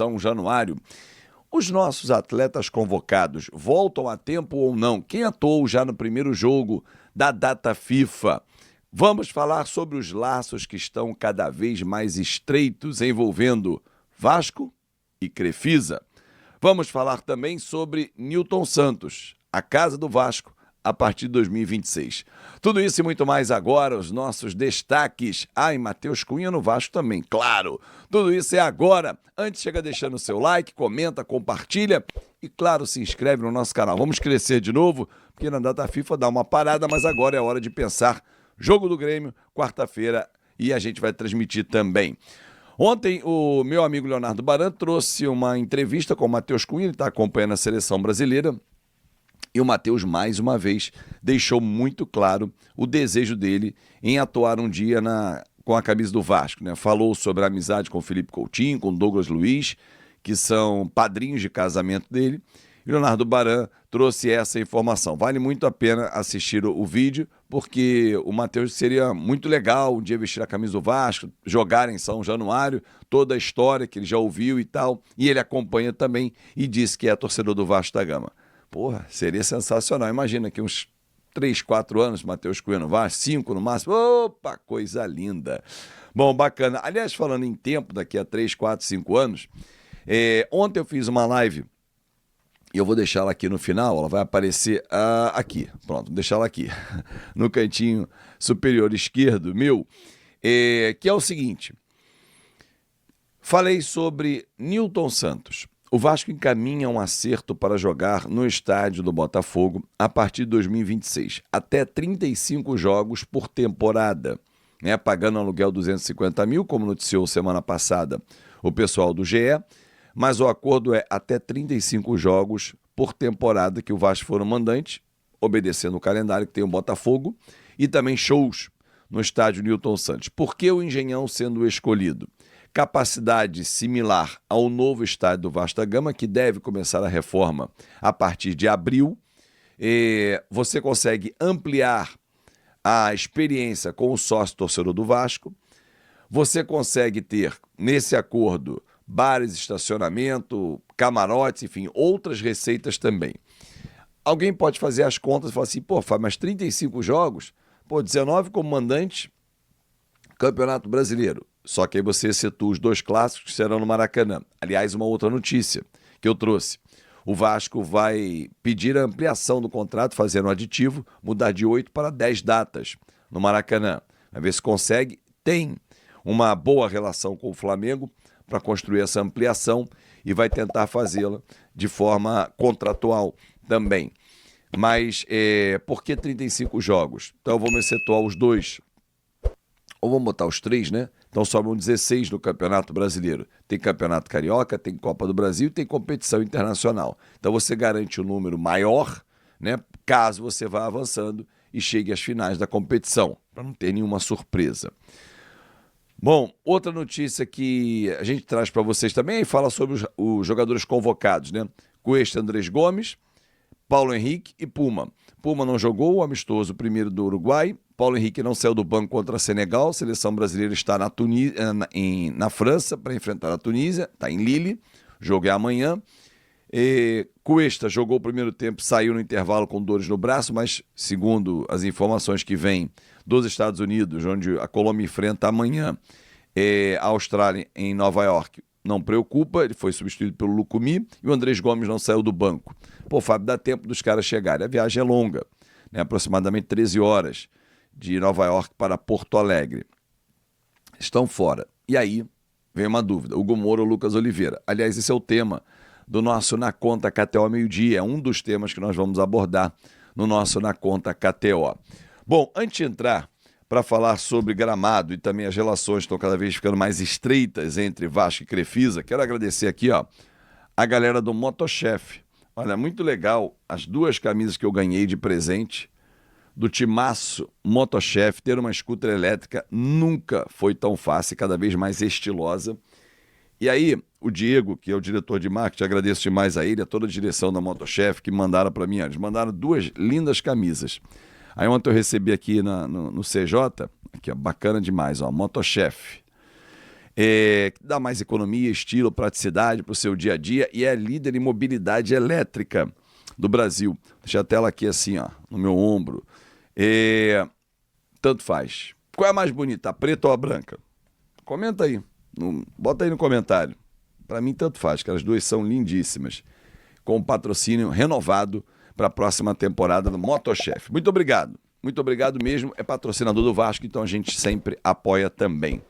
São Januário. Os nossos atletas convocados voltam a tempo ou não? Quem atuou já no primeiro jogo da data FIFA? Vamos falar sobre os laços que estão cada vez mais estreitos envolvendo Vasco e Crefisa. Vamos falar também sobre Nilton Santos, a casa do Vasco, a partir de 2026. Tudo isso e muito mais agora, os nossos destaques. E Matheus Cunha no Vasco também, claro. Tudo isso é agora. Antes, chega deixando o seu like, comenta, compartilha e, claro, se inscreve no nosso canal. Vamos crescer de novo, porque na data FIFA dá uma parada, mas agora é hora de pensar. Jogo do Grêmio, quarta-feira, e a gente vai transmitir também. Ontem, o meu amigo Leonardo Baran trouxe uma entrevista com o Matheus Cunha, ele está acompanhando a seleção brasileira, e o Matheus, mais uma vez, deixou muito claro o desejo dele em atuar um dia com a camisa do Vasco, né? Falou sobre a amizade com o Felipe Coutinho, com o Douglas Luiz, que são padrinhos de casamento dele, e o Leonardo Baran trouxe essa informação. Vale muito a pena assistir o vídeo, porque o Matheus seria muito legal um dia vestir a camisa do Vasco, jogar em São Januário, toda a história que ele já ouviu e tal, e ele acompanha também e disse que é torcedor do Vasco da Gama. Porra, seria sensacional. Imagina que uns 3, 4 anos, Matheus Cunha no Vasco, 5 no máximo. Opa, coisa linda. Bom, bacana. Aliás, falando em tempo, daqui a 3, 4, 5 anos, ontem eu fiz uma live, e eu vou deixar ela aqui no final, ela vai aparecer aqui. Pronto, vou deixar ela aqui, no cantinho superior esquerdo meu, que é o seguinte. Falei sobre Nilton Santos. O Vasco encaminha um acerto para jogar no estádio do Botafogo a partir de 2026, até 35 jogos por temporada, né? Pagando aluguel 250 mil, como noticiou semana passada o pessoal do GE, mas o acordo é até 35 jogos por temporada que o Vasco for o mandante, obedecendo o calendário que tem o Botafogo, e também shows no estádio Nilton Santos. Por que o Engenhão sendo escolhido? Capacidade similar ao novo estádio do Vasco da Gama, que deve começar a reforma a partir de abril. Você consegue ampliar a experiência com o sócio torcedor do Vasco. Você consegue ter, nesse acordo, bares, estacionamento, camarotes, enfim, outras receitas também. Alguém pode fazer as contas e falar assim, pô, faz mais 35 jogos, 19 como mandante, Campeonato Brasileiro. Só que aí você situa os 2 clássicos que serão no Maracanã. Aliás, uma outra notícia que eu trouxe. O Vasco vai pedir a ampliação do contrato, fazer um aditivo, mudar de 8 para 10 datas no Maracanã. Vai ver se consegue. Tem uma boa relação com o Flamengo para construir essa ampliação e vai tentar fazê-la de forma contratual também. Mas por que 35 jogos? Então vamos excetuar os 2. Ou vamos botar os 3, né? Então sobram 16 no Campeonato Brasileiro. Tem Campeonato Carioca, tem Copa do Brasil e tem competição internacional. Então você garante um número maior, né? Caso você vá avançando e chegue às finais da competição, para não ter nenhuma surpresa. Bom, outra notícia que a gente traz para vocês também fala sobre os jogadores convocados, né? Cuesta, Andrés Gomes, Paulo Henrique e Puma. Puma não jogou o amistoso primeiro do Uruguai. Paulo Henrique não saiu do banco contra a Senegal. A seleção brasileira está na França para enfrentar a Tunísia. Está em Lille. O jogo é amanhã. Cuesta jogou o primeiro tempo, saiu no intervalo com dores no braço, mas segundo as informações que vêm dos Estados Unidos, onde a Colômbia enfrenta amanhã a Austrália em Nova York, não preocupa, ele foi substituído pelo Lucumi e o Andrés Gomes não saiu do banco. Pô, Fábio, dá tempo dos caras chegarem. A viagem é longa, né? Aproximadamente 13 horas de Nova York para Porto Alegre. Estão fora. E aí vem uma dúvida, Hugo Moura ou Lucas Oliveira? Aliás, esse é o tema do nosso Na Conta KTO meio-dia, é um dos temas que nós vamos abordar no nosso Na Conta KTO. Bom, antes de entrar para falar sobre Gramado e também as relações estão cada vez ficando mais estreitas entre Vasco e Crefisa, quero agradecer aqui a galera do Motochef. Olha, muito legal as 2 camisas que eu ganhei de presente do timaço Motochef. Ter uma scooter elétrica nunca foi tão fácil, cada vez mais estilosa. E aí, o Diego, que é o diretor de marketing, agradeço demais a ele, a toda a direção da Motochef que mandaram para mim. Eles mandaram 2 lindas camisas. Aí ontem eu recebi aqui no CJ, que é bacana demais, Motochef. que dá mais economia, estilo, praticidade para o seu dia a dia e é líder em mobilidade elétrica do Brasil. Deixa a tela aqui assim, ó, no meu ombro. Tanto faz. Qual é a mais bonita, a preta ou a branca? Comenta aí. Bota aí no comentário. Para mim, tanto faz, que as duas são lindíssimas. Com um patrocínio renovado para a próxima temporada do MotoChef. Muito obrigado. Muito obrigado mesmo. É patrocinador do Vasco, então a gente sempre apoia também.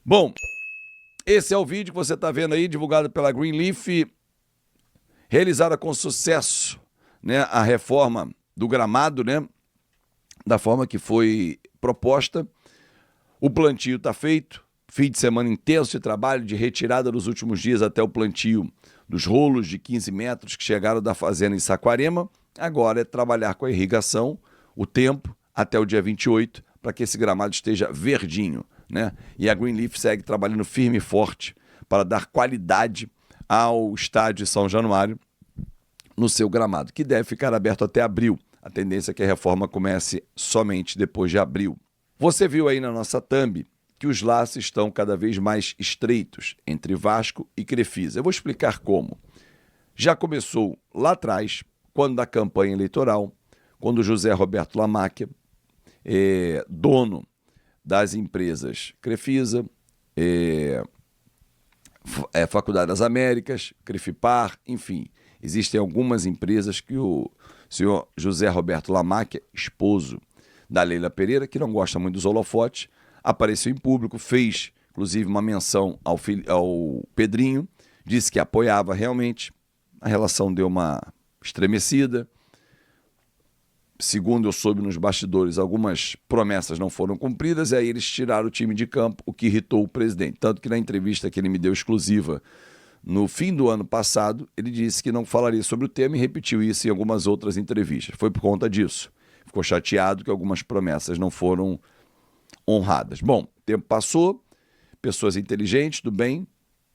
Bom, esse é o vídeo que você está vendo aí, divulgado pela Greenleaf, realizada com sucesso, né, a reforma do gramado, né, da forma que foi proposta. O plantio está feito, fim de semana intenso de trabalho, de retirada nos últimos dias até o plantio dos rolos de 15 metros que chegaram da fazenda em Saquarema. Agora é trabalhar com a irrigação, o tempo, até o dia 28, para que esse gramado esteja verdinho, né? E a Greenleaf segue trabalhando firme e forte para dar qualidade ao estádio de São Januário no seu gramado, que deve ficar aberto até abril. A tendência é que a reforma comece somente depois de abril. Você viu aí na nossa thumb que os laços estão cada vez mais estreitos entre Vasco e Crefisa. Eu vou explicar como. Já começou lá atrás, quando da campanha eleitoral, quando José Roberto Lamáquia, dono das empresas Crefisa, Faculdade das Américas, Crefipar, enfim, existem algumas empresas que o senhor José Roberto Lamáquia, esposo da Leila Pereira, que não gosta muito dos holofotes, apareceu em público, fez inclusive uma menção ao Pedrinho, disse que apoiava realmente, a relação deu uma estremecida. Segundo eu soube nos bastidores, algumas promessas não foram cumpridas e aí eles tiraram o time de campo, o que irritou o presidente. Tanto que na entrevista que ele me deu exclusiva no fim do ano passado, ele disse que não falaria sobre o tema e repetiu isso em algumas outras entrevistas. Foi por conta disso. Ficou chateado que algumas promessas não foram honradas. Bom, o tempo passou, pessoas inteligentes, do bem,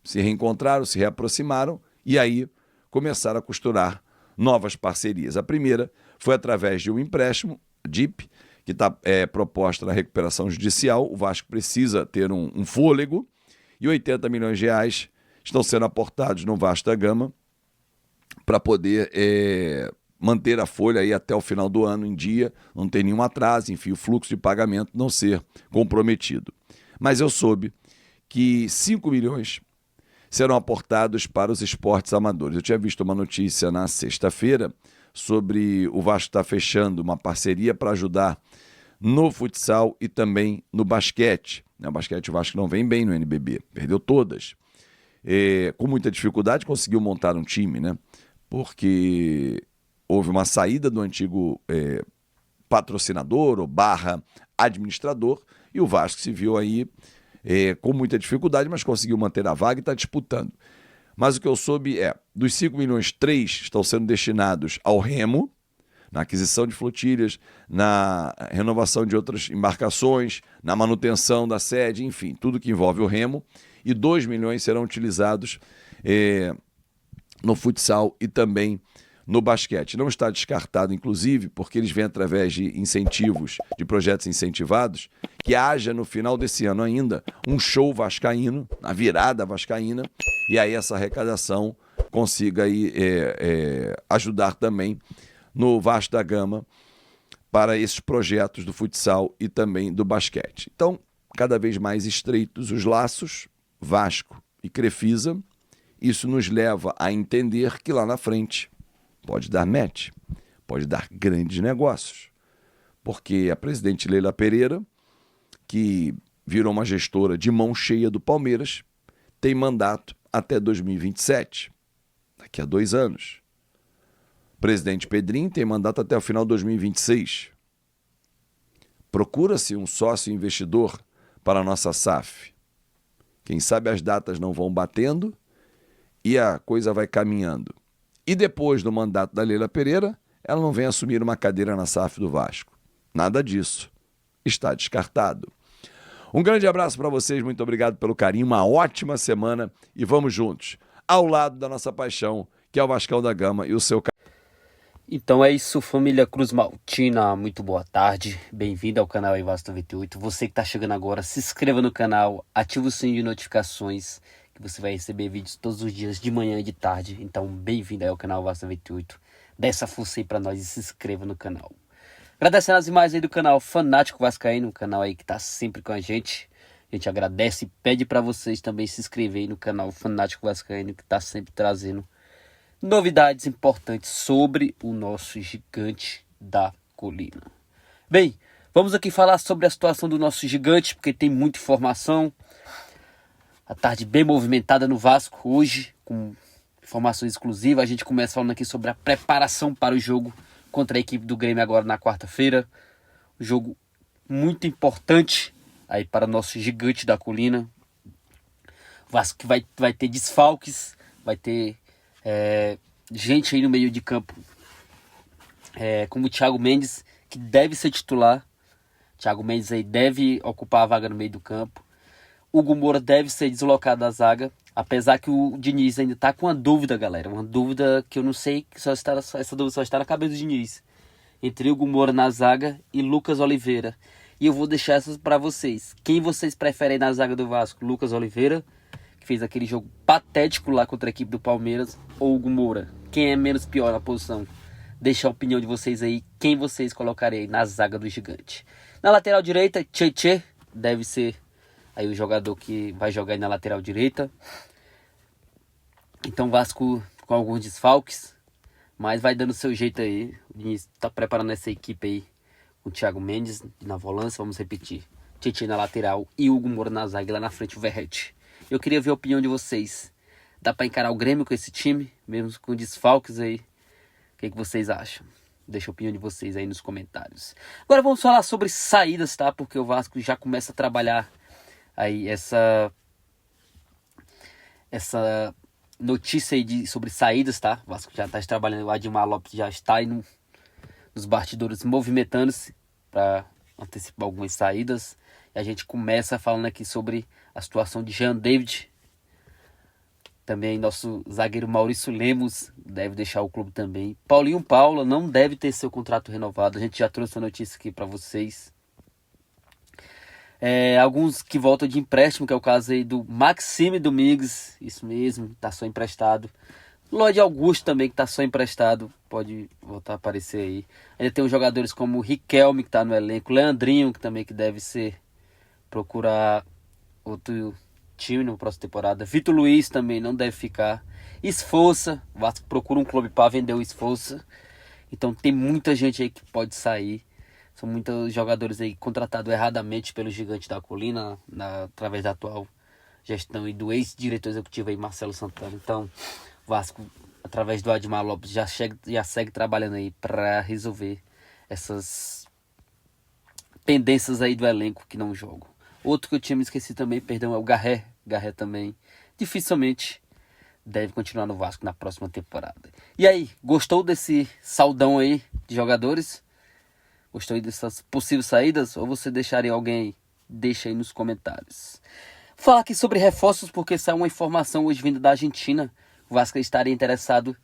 se reencontraram, se reaproximaram e aí começaram a costurar novas parcerias. A primeira foi através de um empréstimo, DIP, que está proposta na recuperação judicial. O Vasco precisa ter um fôlego e 80 milhões de reais estão sendo aportados no Vasco da Gama para poder manter a folha aí até o final do ano em dia, não ter nenhum atraso, enfim, o fluxo de pagamento não ser comprometido. Mas eu soube que 5 milhões serão aportados para os esportes amadores. Eu tinha visto uma notícia na sexta-feira sobre o Vasco estar fechando uma parceria para ajudar no futsal e também no basquete. O basquete o Vasco não vem bem no NBB, perdeu todas. Com muita dificuldade conseguiu montar um time, né? Porque houve uma saída do antigo patrocinador ou barra administrador e o Vasco se viu aí com muita dificuldade, mas conseguiu manter a vaga e está disputando. Mas o que eu soube dos 5 milhões, 3 estão sendo destinados ao remo, na aquisição de flotilhas, na renovação de outras embarcações, na manutenção da sede, enfim, tudo que envolve o remo, e 2 milhões serão utilizados no futsal e também no basquete. Não está descartado, inclusive, porque eles vêm através de incentivos, de projetos incentivados, que haja no final desse ano ainda um show vascaíno, na virada vascaína, e aí essa arrecadação consiga aí, ajudar também no Vasco da Gama para esses projetos do futsal e também do basquete. Então, cada vez mais estreitos os laços, Vasco e Crefisa, isso nos leva a entender que lá na frente pode dar match, pode dar grandes negócios, porque a presidente Leila Pereira, que virou uma gestora de mão cheia do Palmeiras, tem mandato até 2027, daqui a 2 anos. O presidente Pedrinho tem mandato até o final de 2026. Procura-se um sócio investidor para a nossa SAF. Quem sabe as datas não vão batendo e a coisa vai caminhando. E depois do mandato da Leila Pereira, ela não vem assumir uma cadeira na SAF do Vasco. Nada disso. Está descartado. Um grande abraço para vocês, muito obrigado pelo carinho, uma ótima semana e vamos juntos, ao lado da nossa paixão, que é o Vascão da Gama e o seu Então é isso, família Cruz Maltina, muito boa tarde, bem-vindo ao canal Evasto 98. Você que está chegando agora, se inscreva no canal, ative o sininho de notificações, que você vai receber vídeos todos os dias, de manhã e de tarde. Então bem-vindo aí ao canal Evasto 98, dê essa força aí pra nós e se inscreva no canal. Agradecendo as imagens aí do canal Fanático Vascaíno, um canal aí que tá sempre com a gente. A gente agradece e pede para vocês também se inscreverem no canal Fanático Vascaíno, que tá sempre trazendo novidades importantes sobre o nosso gigante da colina. Bem, vamos aqui falar sobre a situação do nosso gigante, porque tem muita informação. A tarde bem movimentada no Vasco hoje, com informações exclusivas. A gente começa falando aqui sobre a preparação para o jogo contra a equipe do Grêmio agora na quarta-feira. Um jogo muito importante aí para o nosso gigante da colina. O Vasco que vai ter desfalques, vai ter gente aí no meio de campo, como o Thiago Mendes, que deve ser titular. Thiago Mendes aí deve ocupar a vaga no meio do campo. Hugo Moura deve ser deslocado da zaga, apesar que o Diniz ainda está com uma dúvida, galera. Uma dúvida que eu não sei, essa dúvida só está na cabeça do Diniz. Entre Hugo Moura na zaga e Lucas Oliveira. E eu vou deixar essas para vocês. Quem vocês preferem na zaga do Vasco? Lucas Oliveira, que fez aquele jogo patético lá contra a equipe do Palmeiras, ou Hugo Moura? Quem é menos pior na posição? Deixa a opinião de vocês aí, quem vocês colocarem na zaga do gigante. Na lateral direita, Tchê deve ser aí o jogador que vai jogar aí na lateral direita. Então Vasco com alguns desfalques, mas vai dando seu jeito aí. O Diniz tá preparando essa equipe aí com o Thiago Mendes na volância, vamos repetir. Tchê na lateral e Hugo Moura na zaga e lá na frente o Verratti. Eu queria ver a opinião de vocês. Dá para encarar o Grêmio com esse time, mesmo com desfalques aí? O que vocês acham? Deixa a opinião de vocês aí nos comentários. Agora vamos falar sobre saídas, tá? Porque o Vasco já começa a trabalhar aí essa notícia aí sobre saídas, tá? O Vasco já está trabalhando, o Admar Lopes já está aí nos bastidores movimentando-se para antecipar algumas saídas. E a gente começa falando aqui sobre a situação de Jean David. Também nosso zagueiro Maurício Lemos deve deixar o clube também. Paulinho Paula não deve ter seu contrato renovado. A gente já trouxe a notícia aqui para vocês. Alguns que voltam de empréstimo, que é o caso aí do Maxime Domingues. Isso mesmo, tá só emprestado. Lloyd Augusto também, que tá só emprestado. Pode voltar a aparecer aí. Ainda tem os jogadores como o Riquelme, que tá no elenco. Leandrinho, que também que deve procurar outro time na próxima temporada. Vitor Luiz também não deve ficar. Esforça, o Vasco procura um clube para vender o Esforça. Então tem muita gente aí que pode sair. São muitos jogadores aí contratados erradamente pelo Gigante da Colina, através da atual gestão e do ex-diretor executivo aí, Marcelo Santana. Então, o Vasco, através do Admar Lopes, já segue trabalhando aí para resolver essas pendências aí do elenco que não jogam. Outro que eu tinha me esquecido também, perdão, é o Garré. Garré também dificilmente deve continuar no Vasco na próxima temporada. E aí, gostou desse saldão aí de jogadores? Gostou aí dessas possíveis saídas? Ou você deixaria alguém aí? Deixa aí nos comentários. Vou falar aqui sobre reforços, porque saiu uma informação hoje vinda da Argentina. O Vasco estaria interessado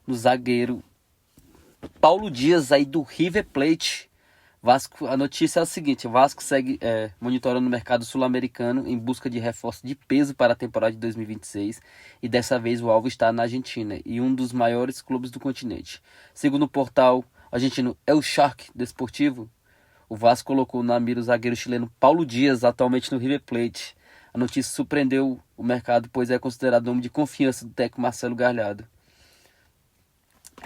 no zagueiro Paulo Dias aí do River Plate. Vasco, a notícia é a seguinte: o Vasco segue monitorando o mercado sul-americano em busca de reforço de peso para a temporada de 2026 e dessa vez o alvo está na Argentina e um dos maiores clubes do continente. Segundo o portal argentino El Shark Desportivo, o Vasco colocou na mira o zagueiro chileno Paulo Dias, atualmente no River Plate. A notícia surpreendeu o mercado, pois é considerado nome de confiança do técnico Marcelo Gallardo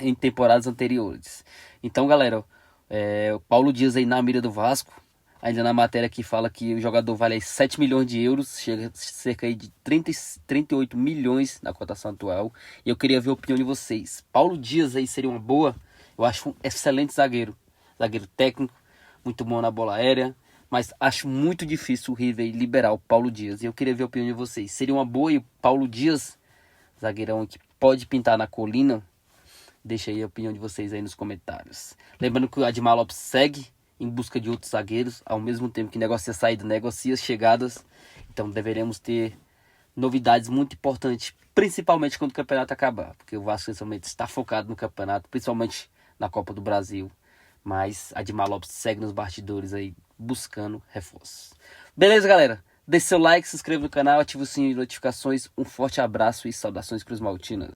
em temporadas anteriores. Então, galera, o Paulo Dias aí na mira do Vasco, ainda na matéria que fala que o jogador vale 7 milhões de euros, chega a cerca aí de 38 milhões na cotação atual. E eu queria ver a opinião de vocês. Paulo Dias aí seria uma boa? Eu acho um excelente zagueiro técnico, muito bom na bola aérea, mas acho muito difícil o River liberar o Paulo Dias. E eu queria ver a opinião de vocês. Seria uma boa e o Paulo Dias, zagueirão que pode pintar na colina? Deixa aí a opinião de vocês aí nos comentários. Lembrando que o Admar Lopes segue em busca de outros zagueiros, ao mesmo tempo que negocia saída, negocia chegadas. Então deveremos ter novidades muito importantes, principalmente quando o campeonato acabar, porque o Vasco principalmente está focado no campeonato, principalmente na Copa do Brasil. Mas Admar Lopes segue nos bastidores aí, buscando reforços. Beleza, galera? Deixe seu like, se inscreva no canal, ative o sininho de notificações. Um forte abraço e saudações Cruz Maltinas.